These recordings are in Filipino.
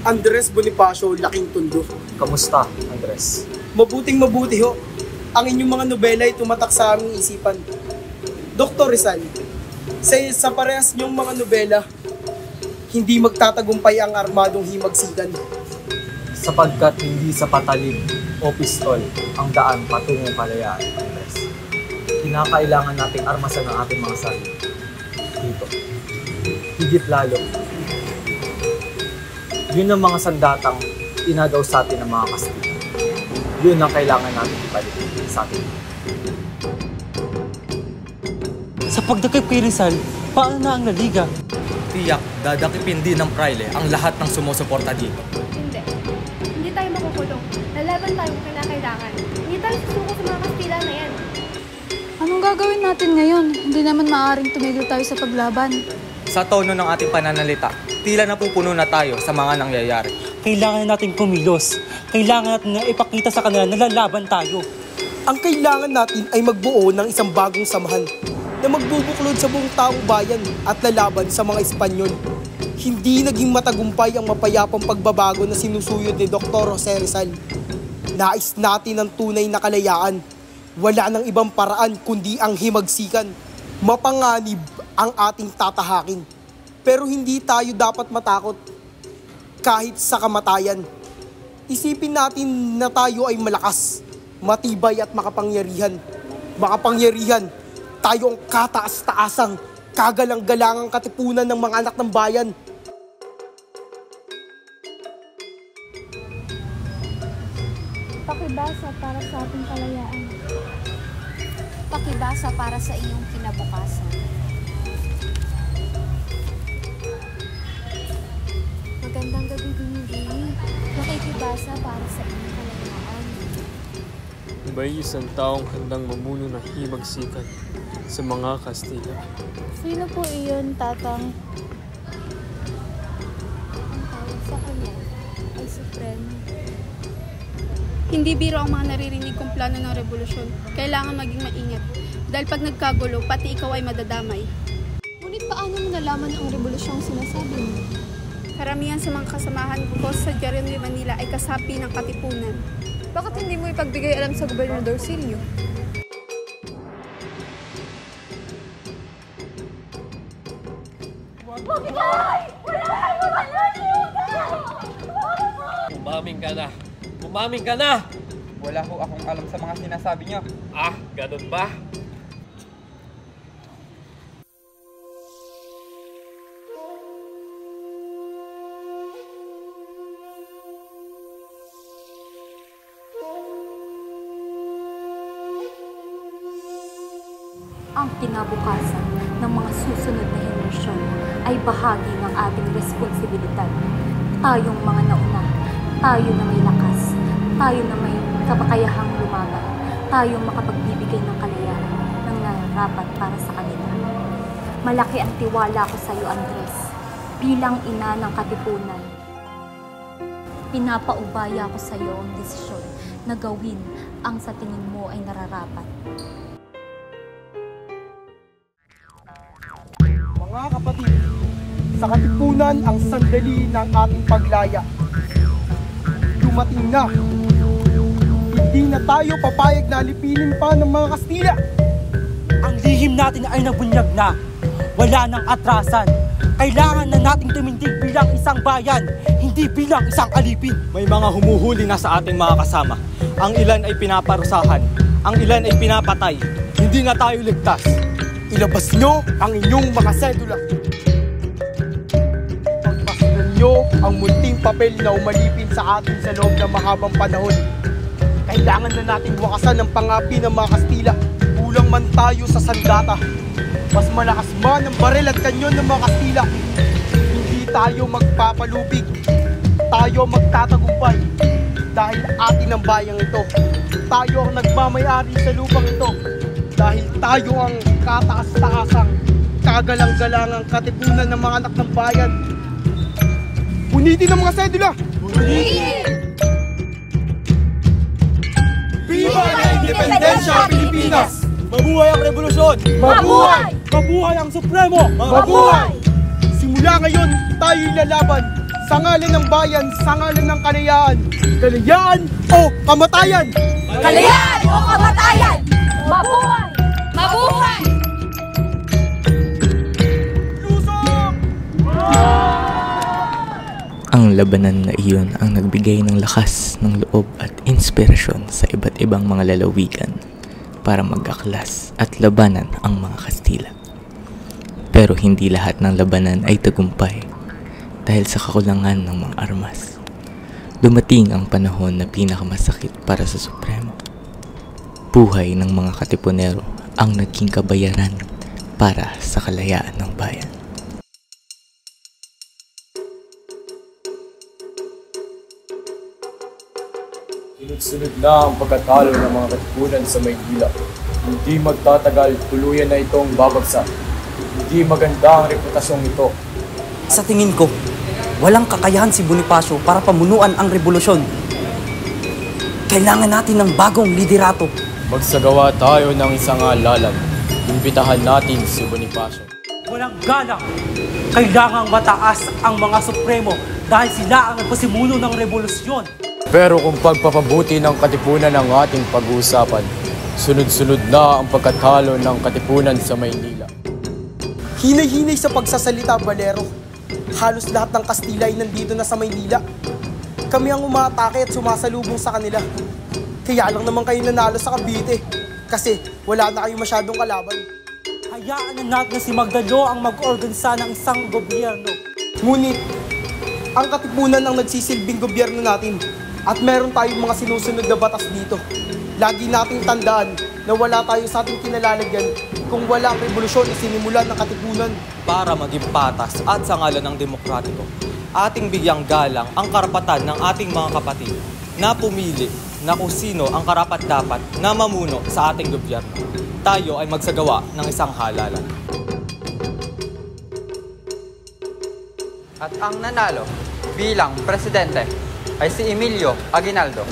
Andres Bonifacio, Laking Tondo. Kamusta, Andres? Mabuting mabuti ho. Ang inyong mga nobela ay tumatak sa aming isipan. Dr. Rizal, sa parehas niyong mga nobela, hindi magtatagumpay ang armadong himagsikan. Sapagkat hindi sa patalim o pistol ang daan patungong kalayaan, Andres. Kinakailangan nating armasan ang ating mga sarili. Dito. Higit lalo. Yun ang mga sandatang inagaw sa atin ng mga Kastila. Yun ang kailangan natin ibalik sa atin. Sa pagdakip kay Rizal, paano na ang La Liga? Tiyak, dadakipin din ng Praile ang lahat ng sumusuporta dito. Hindi tayo makukulong. Lalaban tayo kung kinakailangan. Hindi tayo susuko sa mga Kastila na yan. Anong gagawin natin ngayon? Hindi naman maaaring tumigil tayo sa paglaban. Sa tono ng ating pananalita, tila napupuno na tayo sa mga nangyayari. Kailangan natin kumilos. Kailangan natin na ipakita sa kanila na lalaban tayo. Ang kailangan natin ay magbuo ng isang bagong samahan na magbubuklod sa buong taong bayan at lalaban sa mga Espanyol. Hindi naging matagumpay ang mapayapang pagbabago na sinusuyod ni Dr. Jose Rizal. Nais natin ang tunay na kalayaan. Wala nang ibang paraan kundi ang himagsikan. Mapanganib ang ating tatahakin. Pero hindi tayo dapat matakot kahit sa kamatayan. Isipin natin na tayo ay malakas, matibay at makapangyarihan. Makapangyarihan, tayo ang kataas-taasang, kagalang-galangang katipunan ng mga anak ng bayan. Pakibasa para sa ating kalayaan. Pakibasa para sa iyong kinabukasan. Magandang gabi, Binibini. Pakibasa para sa iyong kalayaan. May isang taong handang mamuno ng himagsikan sa mga Kastila. Sino po iyon, Tatang? Ang tawag sa kanya ay Supremo. Hindi biro ang mga naririnig kong plano ng revolusyon. Kailangan maging maingat. Dahil pag nagkagulo, pati ikaw ay madadamay. Ngunit paano mo nalaman ang revolusyong sinasabi mo? Karamihan sa mga kasamahan ko sa Diario de Manila ay kasapi ng katipunan. Bakit hindi mo ipagbigay alam sa Gobernador Silio? Umaming ka na! Umaming ka na! Wala ho akong alam sa mga sinasabi niyo. Ah, ganun ba? Ang kinabukasan ng mga susunod na henerasyon ay bahagi ng ating responsibilidad. Tayong mga nauna, tayo na may lakas, tayo na may kapakayahang lumaban, tayong makapagbibigay ng kalayaan ng nararapat para sa kanila. Malaki ang tiwala ko sa iyo, Andres, bilang ina ng katipunan. Pinapaubaya ko sa iyo ang desisyon na gawin ang sa tingin mo ay nararapat. Mga kapatid, sa katipunan ang sandali ng ating paglaya. Dumating na. Hindi na tayo papayag na alipinin pa ng mga Kastila. Ang lihim natin ay nabunyag na. Wala nang atrasan. Kailangan na nating tumindig bilang isang bayan, hindi bilang isang alipin. May mga humuhuli na sa ating mga kasama. Ang ilan ay pinaparusahan, ang ilan ay pinapatay. Hindi na tayo ligtas. Ilabas nyo ang inyong mga sedula. Pagpasdan nyo ang munting papel na umalipin sa atin sa loob ng mahabang panahon. Kailangan na natin wakasan ang pangapi ng mga Kastila. Kulang man tayo sa sandata. Mas malakas man ang baril at kanyon ng mga Kastila. Hindi tayo magpapalubig. Tayo magtatagumpay. Dahil atin ang bayang ito. Tayo ang nagmamayari sa lupang ito. Dahil tayo ang kataas-taasang, kagalang-galangang katipunan ng mga anak ng bayan. Punitin ang mga sedula! Punitin! Viva la Independencia Pilipinas! Mabuhay ang revolusyon! Mabuhay! Mabuhay ang Supremo! Mabuhay! Simula ngayon, tayo'y lalaban sa ngalan ng bayan, sa ngalan ng kalayaan. Kalayaan o kamatayan! Kalayaan o kamatayan! Mabuhay! Mabuhay! Ang labanan na iyon ang nagbigay ng lakas ng loob at inspirasyon sa iba't ibang mga lalawigan para mag-aklas at labanan ang mga Kastila. Pero hindi lahat ng labanan ay tagumpay dahil sa kakulangan ng mga armas. Dumating ang panahon na pinakamasakit para sa Supremo. Buhay ng mga Katipunero ang naging kabayaran para sa kalayaan ng bayan. Sunod-sunod na ang pagkatalo ng mga Katipunan sa Maynila. Hindi magtatagal, tuluyan na itong babagsak. Hindi maganda ang reputasyong ito. Sa tingin ko, walang kakayahan si Bonifacio para pamunuan ang revolusyon. Kailangan natin ng bagong liderato. Magsagawa tayo ng isang halalan. Imbitahan natin si Bonifacio. Walang galang. Kailangang mataas ang mga Supremo dahil sila ang nagpasimuno ng revolusyon. Pero kung pagpapabuti ng Katipunan ang ating pag-uusapan, sunod-sunod na ang pagkatalo ng Katipunan sa Maynila. Hinay-hinay sa pagsasalita, Valero. Halos lahat ng Kastila ay nandito na sa Maynila. Kami ang umaatake at sumasalubong sa kanila. Kaya lang naman kayo nanalo sa Cavite kasi wala na kayo masyadong kalaban. Hayaan na natin na si Magdalo ang mag-organisa ng isang gobyerno. Ngunit, ang Katipunan ang nagsisilbing gobyerno natin at meron tayong mga sinusunod na batas dito. Lagi nating tandaan na wala tayo sa ating kinalalagyan kung wala ang revolusyon na sinimulan ng Katipunan. Para maging patas at sa ngalan ng demokratiko, ating bigyang galang ang karapatan ng ating mga kapatid na pumili na kung sino ang karapat-dapat na mamuno sa ating gobyerno. Tayo ay magsagawa ng isang halalan. At ang nanalo bilang presidente ay si Emilio Aguinaldo.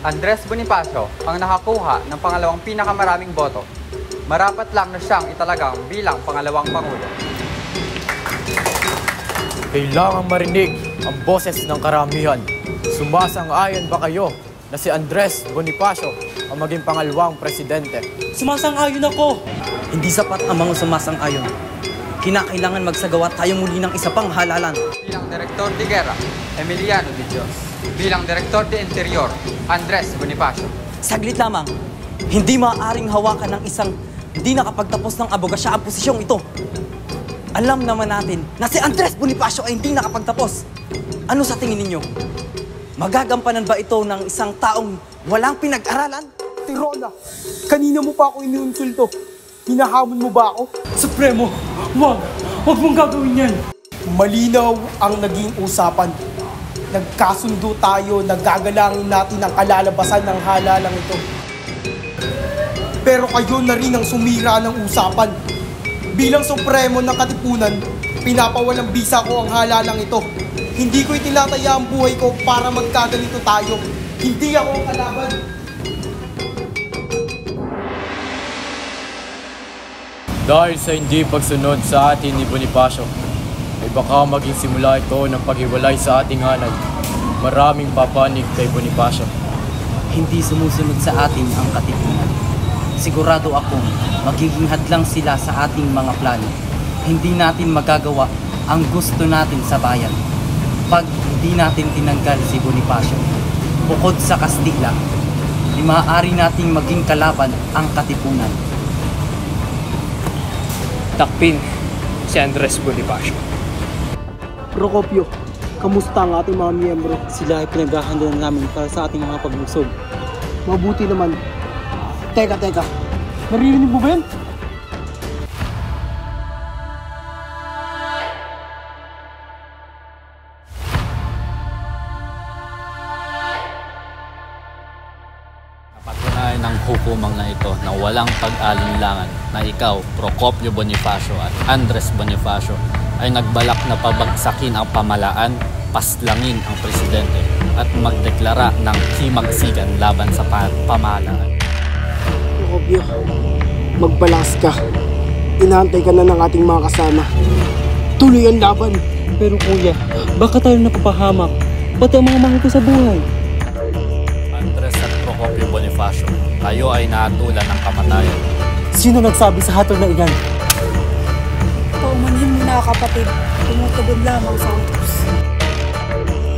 Andres Bonifacio ang nakakuha ng pangalawang pinakamaraming boto. Marapat lang na siyang italagang bilang pangalawang pangulo. Kailangang marinig ang boses ng karamihan. Sumasang-ayon ba kayo na si Andres Bonifacio ang maging pangalawang presidente? Sumasang-ayon ako. Hindi sapat ang mga sumasang-ayon. Kinakailangan magsagawa tayo muli ng isa pang halalan. Bilang Direktor de Guerra, Emiliano de Dios. Bilang Direktor de Interior, Andres Bonifacio. Saglit lamang. Hindi maaaring hawakan ng isang hindi nakapagtapos ng abogasya ang posisyong ito. Alam naman natin na si Andres Bonifacio ay hindi nakapagtapos. Ano sa tingin ninyo? Magagampanan ba ito ng isang taong walang pinag-aralan? Tirona, kanina mo pa ako iniinsulto. Hinahamon mo ba ako? Supremo, wag mong gagawin yan. Malinaw ang naging usapan. Nagkasundo tayo na gagalangin natin ang kalalabasan ng halalang ito. Pero kayo na rin ang sumira ng usapan. Bilang Supremo ng Katipunan, pinapawalang bisa ko ang halalang ito. Hindi ko itinataya ang buhay ko para magkaganito tayo. Hindi ako ang kalaban. Dahil sa hindi pagsunod sa atin ni Bonifacio, ay baka maging simula ito ng paghiwalay sa ating hanay. Maraming papanig kay Bonifacio. Hindi sumusunod sa atin ang Katipunan. Sigurado akong magiging hadlang sila sa ating mga plano. Hindi natin magagawa ang gusto natin sa bayan pag hindi natin tinanggal si Bonifacio. Bukod sa Kastila, di maaari nating maging kalaban ang Katipunan. Takpin si Andres Bonifacio. Procopio, kamusta ang ating mga miyembro? Sila ay pinaghahandaan namin para sa ating mga paglusog. Mabuti naman. Teka. Naririnig mo ba yan? Napatunayan ng hukumang na ito na walang pag-alinlangan na ikaw, Procopio Bonifacio at Andres Bonifacio ay nagbalak na pabagsakin ang pamalaan, paslangin ang presidente at magdeklara ng himagsikan laban sa pamahalaan. Procopio, magbalas ka. inaantay ka na ng ating mga kasama. Tuloy ang laban. Pero kuya, baka tayo napapahamak? Pati ang mga mahal ko sa buhay. Andres at Procopio Bonifacio, kayo ay nahatulan ng kamatayan. Sino nagsabi sa hatol na iyan? Paumanhin mo na kapatid, tumutubod lamang sa utos.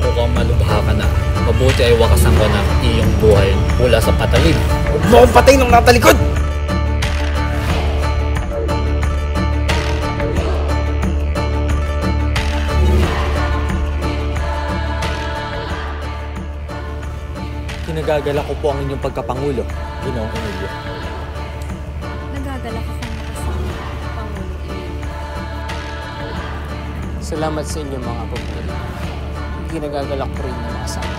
Mukhang malubha ka na. Mabuti ay wakasan ko ng iyong buhay mula sa patalim. Huwag mo akong patay nung natalikod! Kinagagalak ko po ang inyong pagkapangulo, Ginoong Emilio. Nagagalak akong makasama, Pangulong Emilio. Salamat sa inyo mga pagpili. Ginagagalak ko rin na makasama.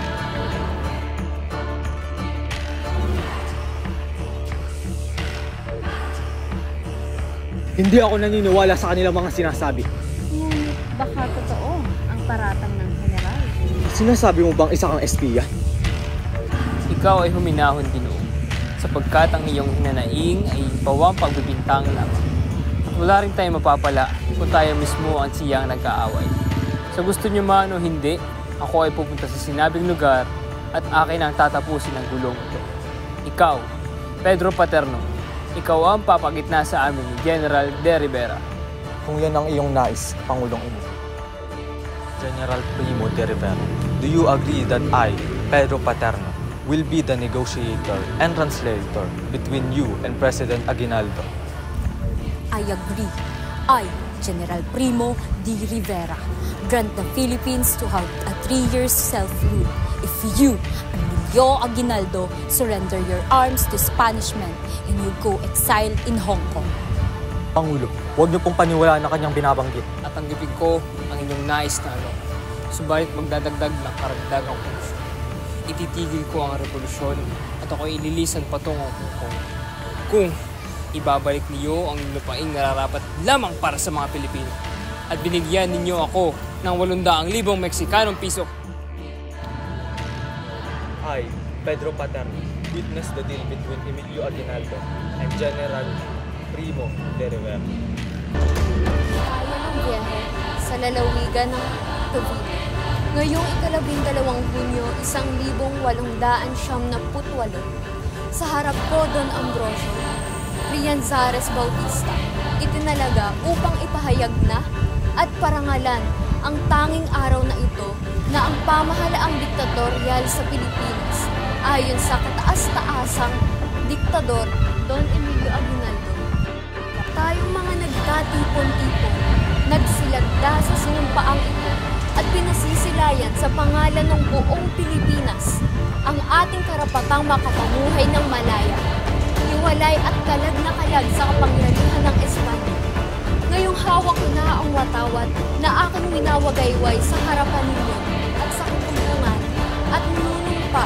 Hindi ako naniniwala sa kanilang mga sinasabi. Ngunit baka totoo ang paratang ng general. Sinasabi mo bang isa kang espiya? Ikaw ay huminahon, Ginoo, sapagkat ang iyong hinanaing ay pawang pagbibintang lamang. Wala rin tayong mapapala kung tayo mismo ang siyang nag-aaway. Sa gusto niyo man o hindi, ako ay pupunta sa sinabing lugar at akin ang tatapusin ang gulong ito. Ikaw, Pedro Paterno, ikaw ang papagitna sa amin ni General De Rivera. Kung yan ang iyong nais, Pangulong Emilio. General Primo De Rivera, do you agree that I, Pedro Paterno, will be the negotiator and translator between you and President Aguinaldo? I agree. I, General Primo de Rivera, grant the Philippines to have a 3 years self-rule if you, Emilio Aguinaldo, surrender your arms to Spanish men and you go exiled in Hong Kong. Pangulo, huwag niyo pong paniwalaan na kanyang binabanggit. At tanggapin ko ang inyong nais na alok. Subalit magdadagdag ng karagdagang kondisyon. Ititigil ko ang revolusyon at ako'y ililisan patungong Hong Kong. Kung ibabalik niyo ang lupaing nararapat lamang para sa mga Pilipino at binigyan ninyo ako ng 800,000 Mexicanong piso. I, Pedro Paterno, witness the deal between Emilio Aguinaldo and General Primo de Rivera. Kaya ng biyahe sa lalawigan ng Cavite. Ngayong 12 Hunyo, 1898, sa harap ko Don Ambrosio Rianzares Bautista, itinalaga upang ipahayag na at parangalan ang tanging araw na ito na ang pamahalaang diktadoryal sa Pilipinas ayon sa kataas-taasang diktador Don Emilio Aguinaldo. Tayong mga nagkatipon-tipon, nagsilagda sa sinumpaang ito at pinasisilayan sa pangalan ng buong Pilipinas ang ating karapatang makapamuhay ng malaya, hiwalay at kalag na kalag sa kapangyarihan ng Espanya. Ngayong hawak ko na ang watawat na aking winawagayway sa harapan ninyo at sa kutumpungan at nunumpa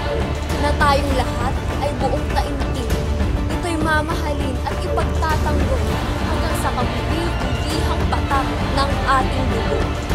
na tayong lahat ay buong taimtim. Ito'y mamahalin at ipagtatanggol hanggang sa kabutihang patak ng ating dugo.